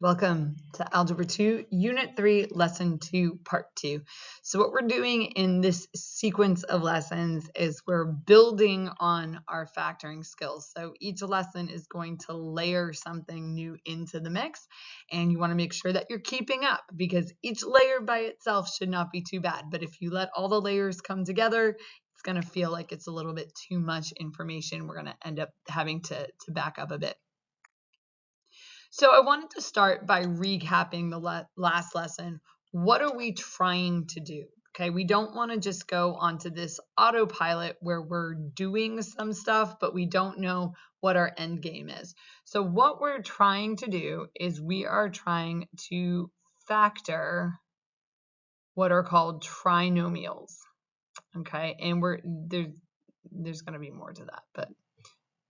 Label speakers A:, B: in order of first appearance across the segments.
A: Welcome to Algebra 2, Unit 3, Lesson 2, Part 2. So what we're doing in this sequence of lessons is we're building on our factoring skills. So each lesson is going to layer something new into the mix, and you want to make sure that you're keeping up because each layer by itself should not be too bad. But if you let all the layers come together, it's going to feel like it's a little bit too much information. We're going to end up having to back up a bit. So I wanted to start by recapping the last lesson. What are we trying to do? Okay, we don't want to just go onto this autopilot where we're doing some stuff, but we don't know what our end game is. So what we're trying to do is we are trying to factor what are called trinomials. Okay, and there's going to be more to that, but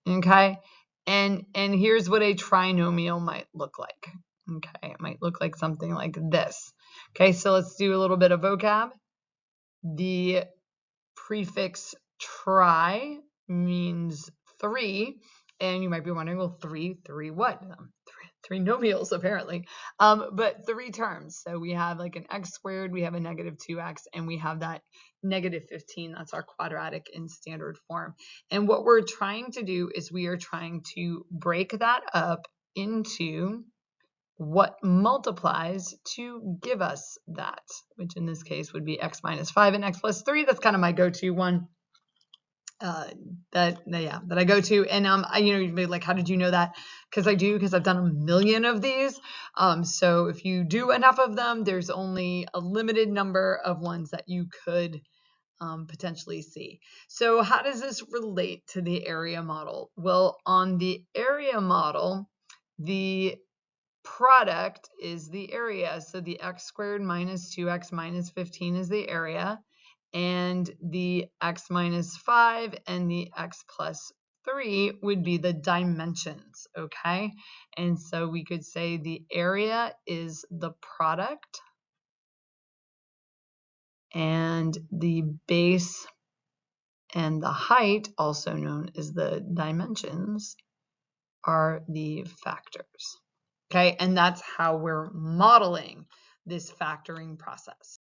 A: okay. And here's what a trinomial might look like. Okay, it might look like something like this. Okay, so let's do a little bit of vocab. The prefix tri means 3, and you might be wondering, well, three what? Three nomials apparently, but 3 terms. So we have like an x squared, we have a negative 2x, and we have that negative 15. That's our quadratic in standard form. And what we're trying to do is we are trying to break that up into what multiplies to give us that, which in this case would be x minus 5 and x plus 3. That's kind of my go-to one. That I go to, and you'd be like, how did you know that? Because I've done a million of these. So if you do enough of them, there's only a limited number of ones that you could potentially see. So how does this relate to the area model? Well, on the area model, the product is the area. So the x squared minus 2x minus 15 is the area, and the x minus 5 and the x plus 3 would be the dimensions, okay? And so we could say the area is the product, and the base and the height, also known as the dimensions, are the factors. Okay, and that's how we're modeling this factoring process.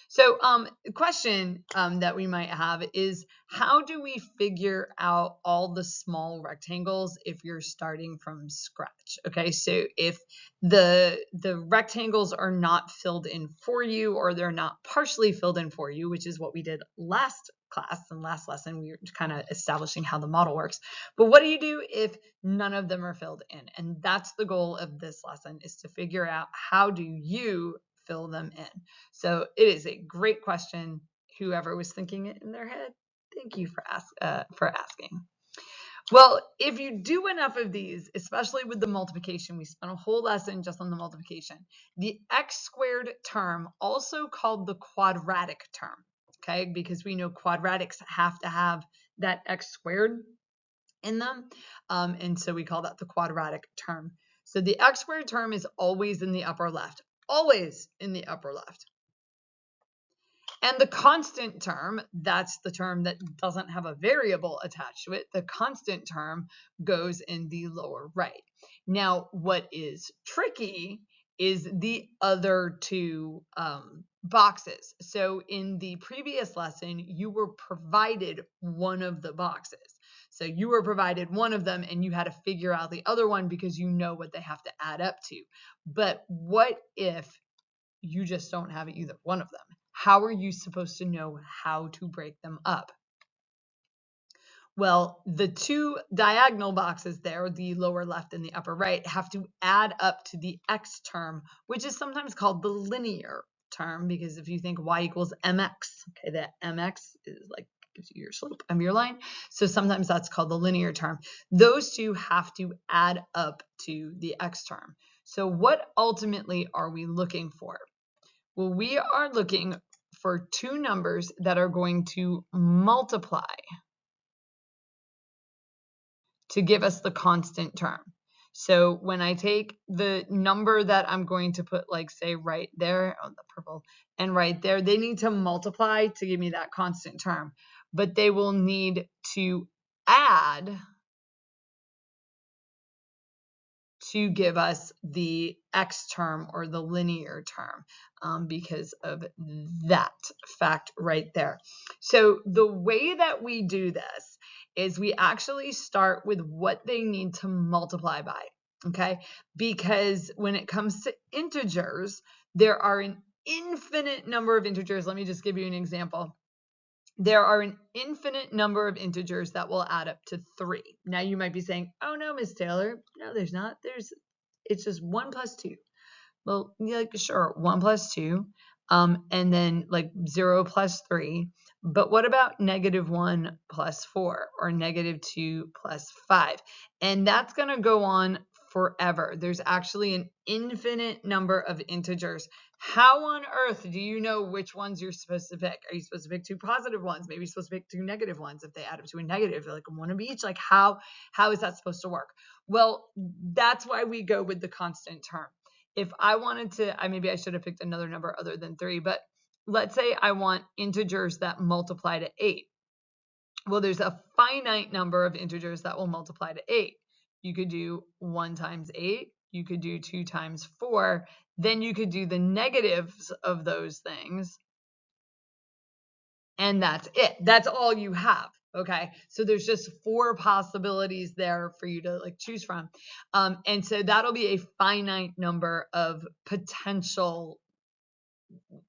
A: So the question that we might have is, how do we figure out all the small rectangles if you're starting from scratch? Okay, so if the rectangles are not filled in for you, or they're not partially filled in for you, which is what we did last class and last lesson, we were kind of establishing how the model works. But what do you do if none of them are filled in? And that's the goal of this lesson, is to figure out how do you fill them in. So it is a great question. Whoever was thinking it in their head, thank you for asking. Well, if you do enough of these, especially with the multiplication, we spent a whole lesson just on the multiplication. The x squared term, also called the quadratic term, okay, because we know quadratics have to have that x squared in them, and so we call that the quadratic term. So the x squared term is always in the upper left, always in the upper left. And the constant term, that's the term that doesn't have a variable attached to it. The constant term goes in the lower right. Now, what is tricky is the other two boxes. So in the previous lesson, you were provided one of the boxes. So you were provided one of them and you had to figure out the other one because you know what they have to add up to. But what if you just don't have either one of them? How are you supposed to know how to break them up? Well, the two diagonal boxes there, the lower left and the upper right, have to add up to the x term, which is sometimes called the linear term, because if you think y equals mx, okay, that mx is like gives you your slope of your line. So sometimes that's called the linear term. Those two have to add up to the x term. So what ultimately are we looking for? Well, we are looking for two numbers that are going to multiply to give us the constant term. So when I take the number that I'm going to put, like, say, right there, the purple, and right there, they need to multiply to give me that constant term. But they will need to add to give us the x term or the linear term because of that fact right there. So the way that we do this is we actually start with what they need to multiply by, okay? Because when it comes to integers, there are an infinite number of integers. Let me just give you an example. There are an infinite number of integers that will add up to 3. Now you might be saying, oh no, Miss Taylor, no, there's not. It's just 1 plus 2. Well, yeah, like, sure, 1 plus 2, and then like 0 plus 3. But what about -1 plus 4 or -2 plus 5? And that's going to go on forever. There's actually an infinite number of integers. How on earth do you know which ones you're supposed to pick? Are you supposed to pick 2 positive ones? Maybe you're supposed to pick 2 negative ones if they add up to a negative, like 1 of each. Like how is that supposed to work? Well, that's why we go with the constant term. If I wanted to, maybe I should have picked another number other than 3, but let's say I want integers that multiply to 8. Well, there's a finite number of integers that will multiply to 8. You could do 1 times 8. You could do 2 times 4. Then you could do the negatives of those things. And that's it. That's all you have. Okay. So there's just 4 possibilities there for you to like choose from. And so that'll be a finite number of potential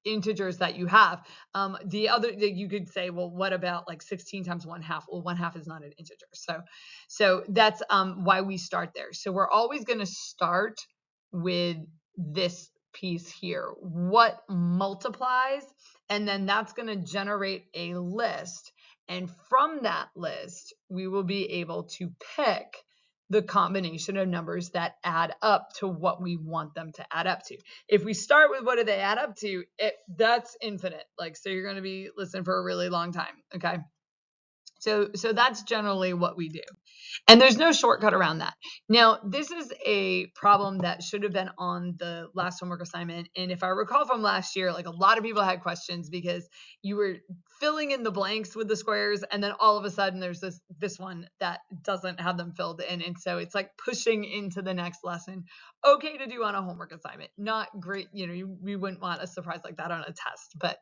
A: integers that you have. The other, you could say, well, what about like 16 times 1/2? Well, 1/2 is not an integer. So that's why we start there. So we're always going to start with this piece here, what multiplies, and then that's going to generate a list. And from that list, we will be able to pick the combination of numbers that add up to what we want them to add up to. If we start with what do they add up to, that's infinite. Like, so you're going to be listening for a really long time. Okay. So that's generally what we do. And there's no shortcut around that. Now, this is a problem that should have been on the last homework assignment. And if I recall from last year, like a lot of people had questions because you were filling in the blanks with the squares. And then all of a sudden there's this one that doesn't have them filled in. And so it's like pushing into the next lesson. Okay to do on a homework assignment. Not great. We wouldn't want a surprise like that on a test, but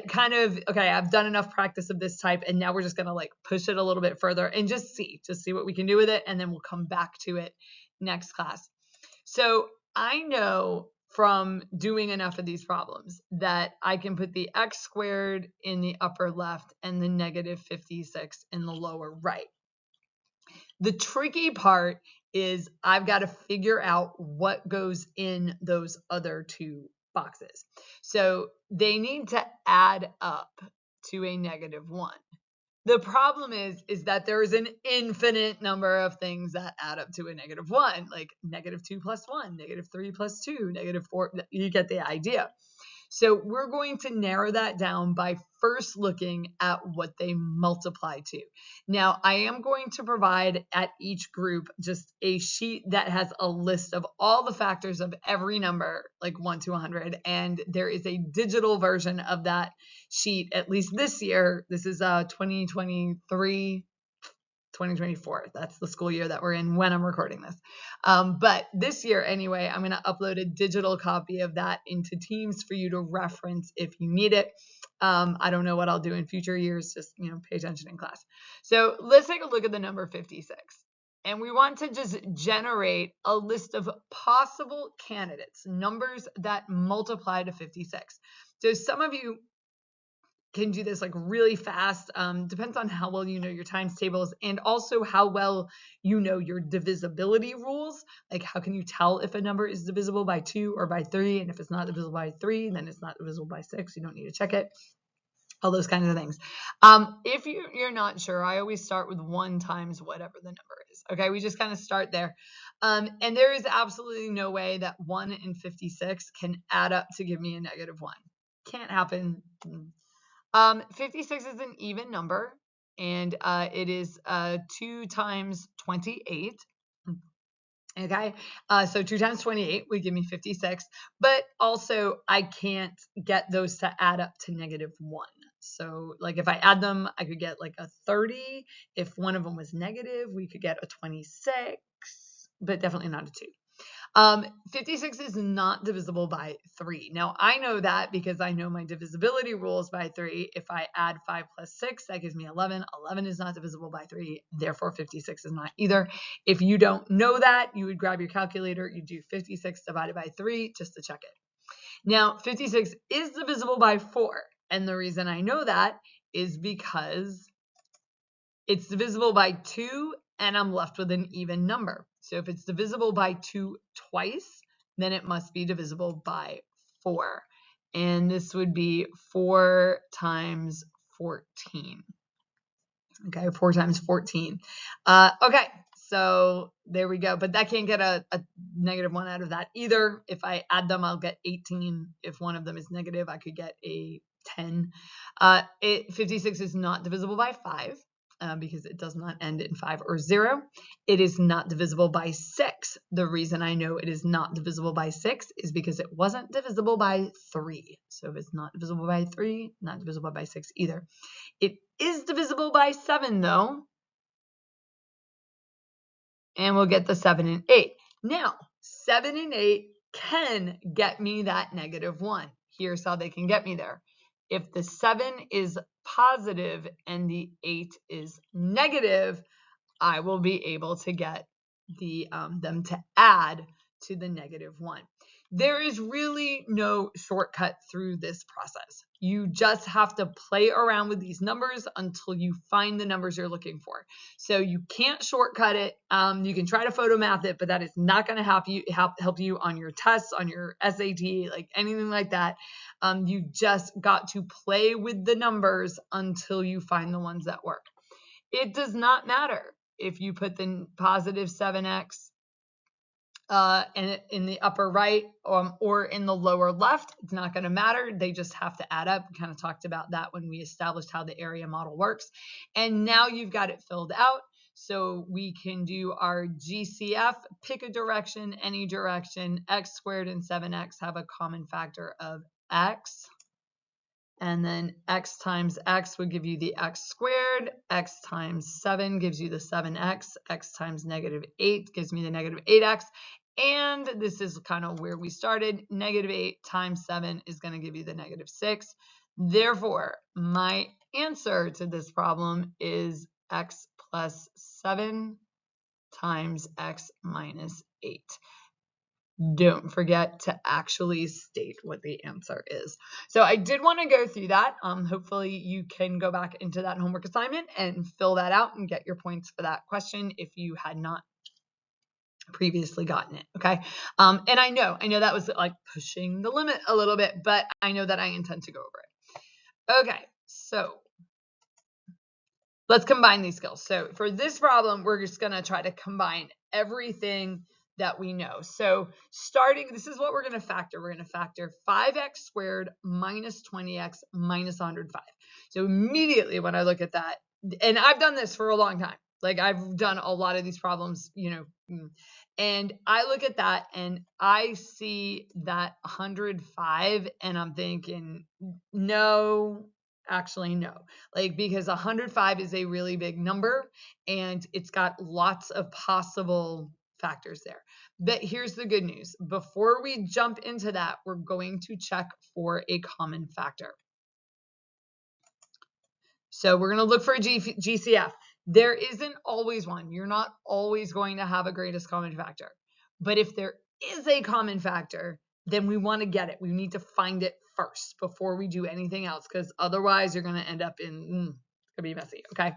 A: kind of, okay, I've done enough practice of this type. And now we're just going to like push it a little bit further and just see what we can do with it. And then we'll come back to it next class. So I know from doing enough of these problems that I can put the x squared in the upper left and the -56 in the lower right. The tricky part is I've got to figure out what goes in those other 2 boxes. So they need to add up to a -1. The problem is that there is an infinite number of things that add up to a -1, like -2 plus 1, -3 plus 2, -4. You get the idea. So we're going to narrow that down by first looking at what they multiply to. Now, I am going to provide at each group just a sheet that has a list of all the factors of every number, like 1 to 100. And there is a digital version of that sheet, at least this year. This is 2023. 2024. That's the school year that we're in when I'm recording this. But this year, anyway, I'm going to upload a digital copy of that into Teams for you to reference if you need it. I don't know what I'll do in future years. Just, pay attention in class. So let's take a look at the number 56. And we want to just generate a list of possible candidates, numbers that multiply to 56. So some of you can do this like really fast. Depends on how well you know your times tables and also how well you know your divisibility rules. Like how can you tell if a number is divisible by 2 or by 3? And if it's not divisible by 3, then it's not divisible by 6. You don't need to check it. All those kinds of things. If you're not sure, I always start with 1 times whatever the number is. Okay, we just kind of start there. And there is absolutely no way that 1 and 56 can add up to give me a -1. Can't happen. 56 is an even number, and it is 2 times 28. Okay, so 2 times 28 would give me 56, but also I can't get those to add up to -1. So like if I add them, I could get like a 30. If one of them was negative, we could get a 26, but definitely not a 2. 56 is not divisible by 3. Now, I know that because I know my divisibility rules by 3. If I add 5 plus 6, that gives me 11. 11 is not divisible by 3. Therefore, 56 is not either. If you don't know that, you would grab your calculator. You do 56 divided by 3 just to check it. Now, 56 is divisible by 4. And the reason I know that is because it's divisible by 2 and I'm left with an even number. So if it's divisible by 2 twice, then it must be divisible by 4. And this would be 4 times 14. Okay, 4 times 14. Okay, so there we go. But that can't get a -1 out of that either. If I add them, I'll get 18. If one of them is negative, I could get a 10. 56 is not divisible by 5. Because it does not end in 5 or 0. It is not divisible by 6. The reason I know it is not divisible by 6 is because it wasn't divisible by 3. So if it's not divisible by 3, not divisible by 6 either. It is divisible by 7 though. And we'll get the 7 and 8. Now, 7 and 8 can get me that -1. Here's how they can get me there. If the 7 is positive and the 8 is negative, I will be able to get them to add to the -1. There is really no shortcut through this process. You just have to play around with these numbers until you find the numbers you're looking for. So you can't shortcut it. You can try to photo math it, but that is not going to help you on your tests, on your SAT, like anything like that. You just got to play with the numbers until you find the ones that work. It does not matter if you put the positive 7x in the upper right or in the lower left. It's not going to matter. They just have to add up. We kind of talked about that when we established how the area model works. And now you've got it filled out. So we can do our GCF, pick a direction, any direction. X squared and 7x have a common factor of x. And then x times x would give you the x squared. X times 7 gives you the 7x. X times -8 gives me the -8x. And this is kind of where we started. -8 times 7 is going to give you the -6. Therefore, my answer to this problem is x plus 7 times x minus 8. Don't forget to actually state what the answer is. So I did want to go through that. Hopefully you can go back into that homework assignment and fill that out and get your points for that question if you had not previously gotten it. Okay. And I know that was like pushing the limit a little bit, but I know that I intend to go over it. Okay. So let's combine these skills. So for this problem, we're just going to try to combine everything that we know. So this is what we're going to factor. We're going to factor 5x squared minus 20x minus 105. So immediately when I look at that, and I've done this for a long time, like I've done a lot of these problems, and I look at that and I see that 105 and I'm thinking, no, actually no, because 105 is a really big number and it's got lots of possible factors there. But here's the good news. Before we jump into that, we're going to check for a common factor. So we're going to look for a GCF. There isn't always one. You're not always going to have a greatest common factor. But if there is a common factor, then we want to get it. We need to find it first before we do anything else, because otherwise you're going to end up in, it's going to be messy, okay?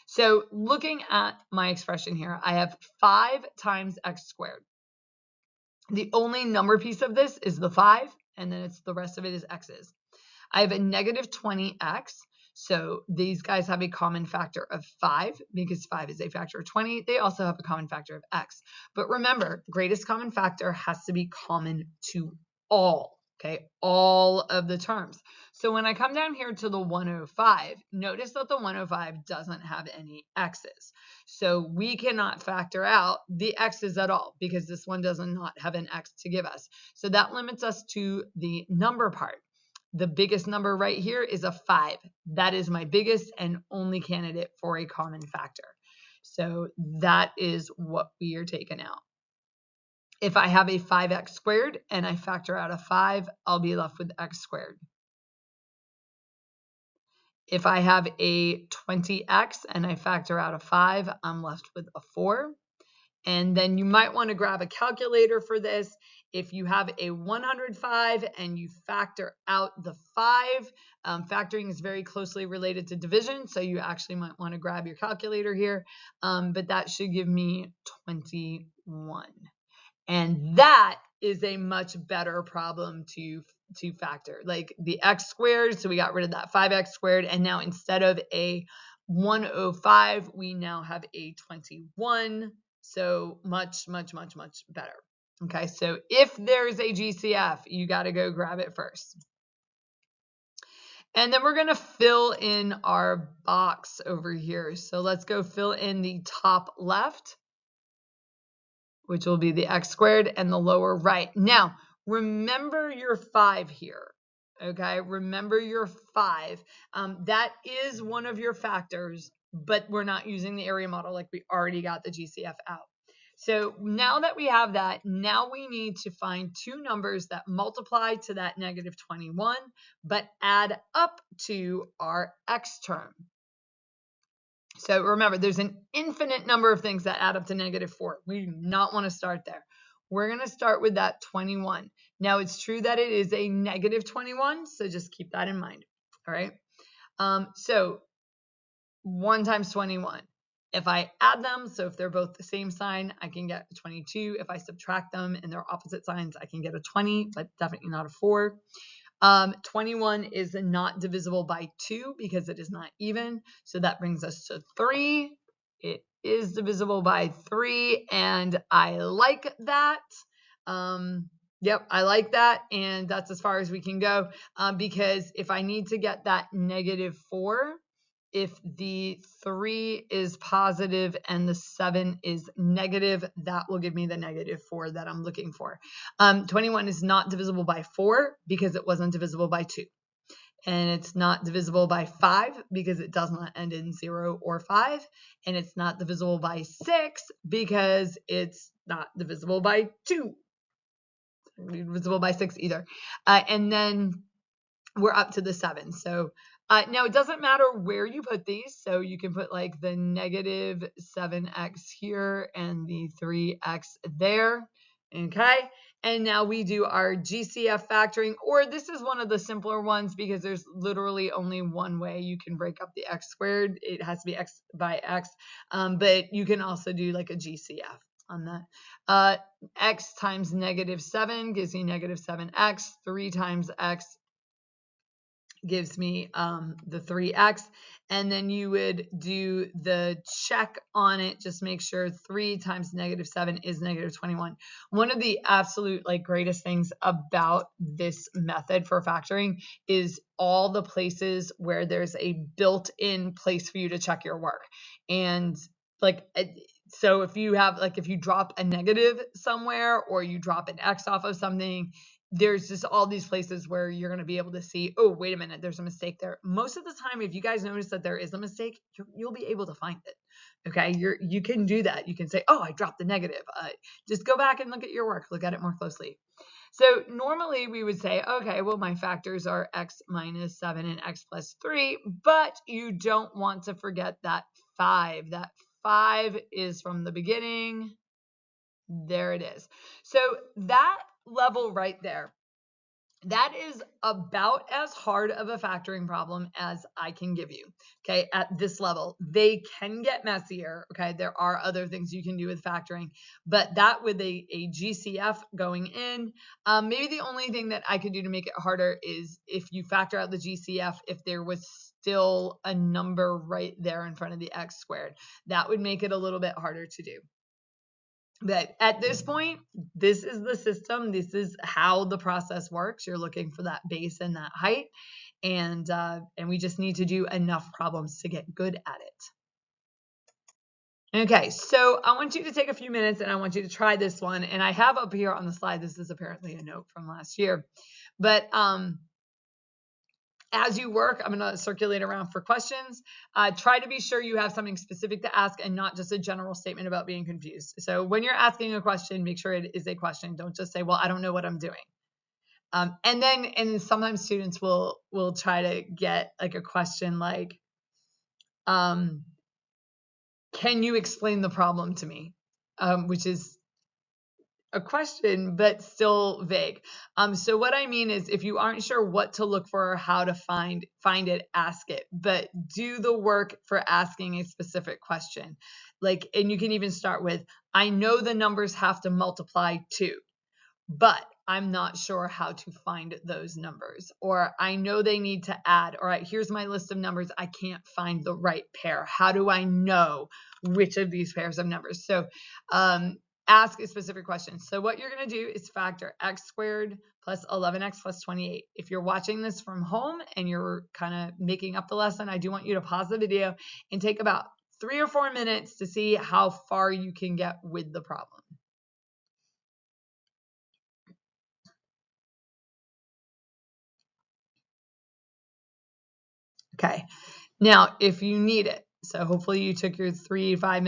A: So looking at my expression here, I have 5 times x squared. The only number piece of this is the 5, and then the rest of it is x's. I have a negative 20x. So these guys have a common factor of 5 because 5 is a factor of 20. They also have a common factor of x. But remember, greatest common factor has to be common to all, okay? All of the terms. So when I come down here to the 105, notice that the 105 doesn't have any x's. So we cannot factor out the x's at all because this one does not have an x to give us. So that limits us to the number part. The biggest number right here is a 5. That is my biggest and only candidate for a common factor. So that is what we are taking out. If I have a 5x squared and I factor out a 5, I'll be left with x squared. If I have a 20x and I factor out a 5, I'm left with a 4. And then you might want to grab a calculator for this. If you have a 105 and you factor out the 5, factoring is very closely related to division, so you actually might want to grab your calculator here. But that should give me 21. And that is a much better problem to factor. Like the x squared, so we got rid of that 5x squared, and now instead of a 105, we now have a 21. So much, much, much, much better. Okay, so if there's a GCF, you got to go grab it first. And then we're going to fill in our box over here. So let's go fill in the top left, which will be the x squared, and the lower right. Now, remember your 5 here. Okay, remember your 5. That is one of your factors, but we're not using the area model, like we already got the GCF out. So now that we have that, now we need to find two numbers that multiply to that negative 21, but add up to our x term. So remember, there's an infinite number of things that add up to negative 4. We do not want to start there. We're going to start with that 21. Now, it's true that it is a negative 21, so just keep that in mind. All right. So 1 times 21. If I add them, so if they're both the same sign, I can get a 22. If I subtract them and they're opposite signs, I can get a 20, but definitely not a 4. 21 is not divisible by 2 because it is not even. So that brings us to 3. It is divisible by 3, and I like that. Yep, I like that, and that's as far as we can go, because if I need to get that negative 4, if the 3 is positive and the 7 is negative, that will give me the negative 4 that I'm looking for. 21 is not divisible by 4 because it wasn't divisible by 2. And it's not divisible by 5 because it does not end in 0 or 5. And it's not divisible by 6 because it's not divisible by 2. Divisible by 6 either. And then we're up to the 7. So now it doesn't matter where you put these. So you can put like the negative 7x here and the 3x there. Okay. And now we do our GCF factoring, or this is one of the simpler ones because there's literally only one way you can break up the x squared. It has to be x by x. But you can also do like a GCF on that. X times negative 7 gives me negative 7x. 3 times x gives me the 3x, and then you would do the check on it. Just make sure 3 times negative 7 is negative 21. One of the absolute greatest things about this method for factoring is all the places where there's a built-in place for you to check your work. And so if you have if you drop a negative somewhere or you drop an x off of something, there's just all these places where you're going to be able to see, oh, wait a minute, there's a mistake there. Most of the time, if you guys notice that there is a mistake, you'll be able to find it. Okay, you can do that. You can say, oh, I dropped the negative. Just go back and look at your work. Look at it more closely. So normally we would say, okay, well, my factors are x minus 7 and x plus 3, but you don't want to forget that 5. That 5 is from the beginning. There it is. So that level right there, that is about as hard of a factoring problem as I can give you. Okay, at this level, they can get messier. Okay, there are other things you can do with factoring, but that with a GCF going in, maybe the only thing that I could do to make it harder is if you factor out the GCF, if there was still a number right there in front of the x squared, that would make it a little bit harder to do. But at this point, this is the system. This is how the process works. You're looking for that base and that height, and we just need to do enough problems to get good at it. Okay, so I want you to take a few minutes and I want you to try this one. And I have up here on the slide, this is apparently a note from last year, but As you work, I'm going to circulate around for questions. Try to be sure you have something specific to ask and not just a general statement about being confused. So when you're asking a question, make sure it is a question. Don't just say, well, I don't know what I'm doing. And then sometimes students will try to get like a question like, can you explain the problem to me? Which is a question, but still vague. So what I mean is if you aren't sure what to look for or how to find it, ask it, but do the work for asking a specific question. Like, and you can even start with, I know the numbers have to multiply too, but I'm not sure how to find those numbers. Or I know they need to add. All right, here's my list of numbers. I can't find the right pair. How do I know which of these pairs of numbers? So ask a specific question. So what you're going to do is factor x squared plus 11x plus 28. If you're watching this from home and you're kind of making up the lesson, I do want you to pause the video and take about 3 or 4 minutes to see how far you can get with the problem. Okay, now if you need it, so hopefully you took your 3 or 4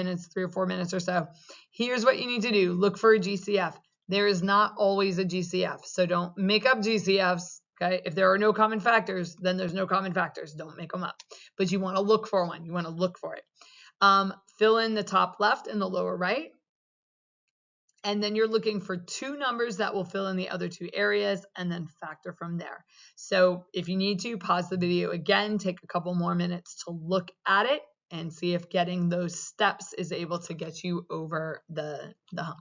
A: minutes or so, here's what you need to do. Look for a GCF. There is not always a GCF, so don't make up GCFs, okay? If there are no common factors, then there's no common factors. Don't make them up. But you want to look for one. You want to look for it. Fill in the top left and the lower right. And then you're looking for 2 numbers that will fill in the other 2 areas and then factor from there. So if you need to, pause the video again, take a couple more minutes to look at it and see if getting those steps is able to get you over the hump.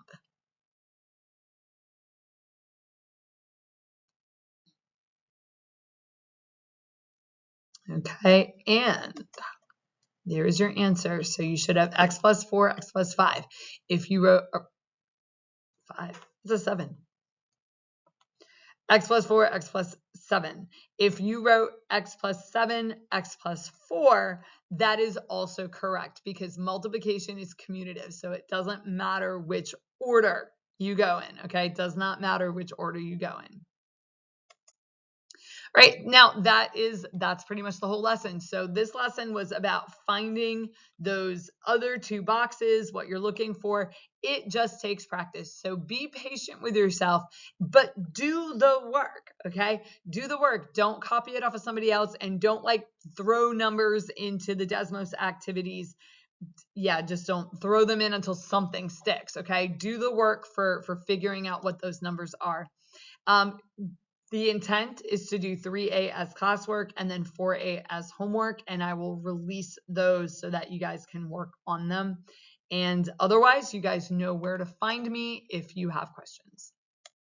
A: Okay, and there's your answer. So you should have x plus 4, x plus 5. If you wrote 5, it's a 7. X plus 4, x plus 7. If you wrote x plus 7, x plus 4, that is also correct because multiplication is commutative. So it doesn't matter which order you go in, okay? It does not matter which order you go in. Right, now that's pretty much the whole lesson. So this lesson was about finding those other 2 boxes, what you're looking for. It just takes practice. So be patient with yourself, but do the work, okay? Do the work. Don't copy it off of somebody else and don't like throw numbers into the Desmos activities. Yeah, just don't throw them in until something sticks, okay? Do the work for figuring out what those numbers are. The intent is to do 3A as classwork and then 4A as homework, and I will release those so that you guys can work on them. And otherwise, you guys know where to find me if you have questions.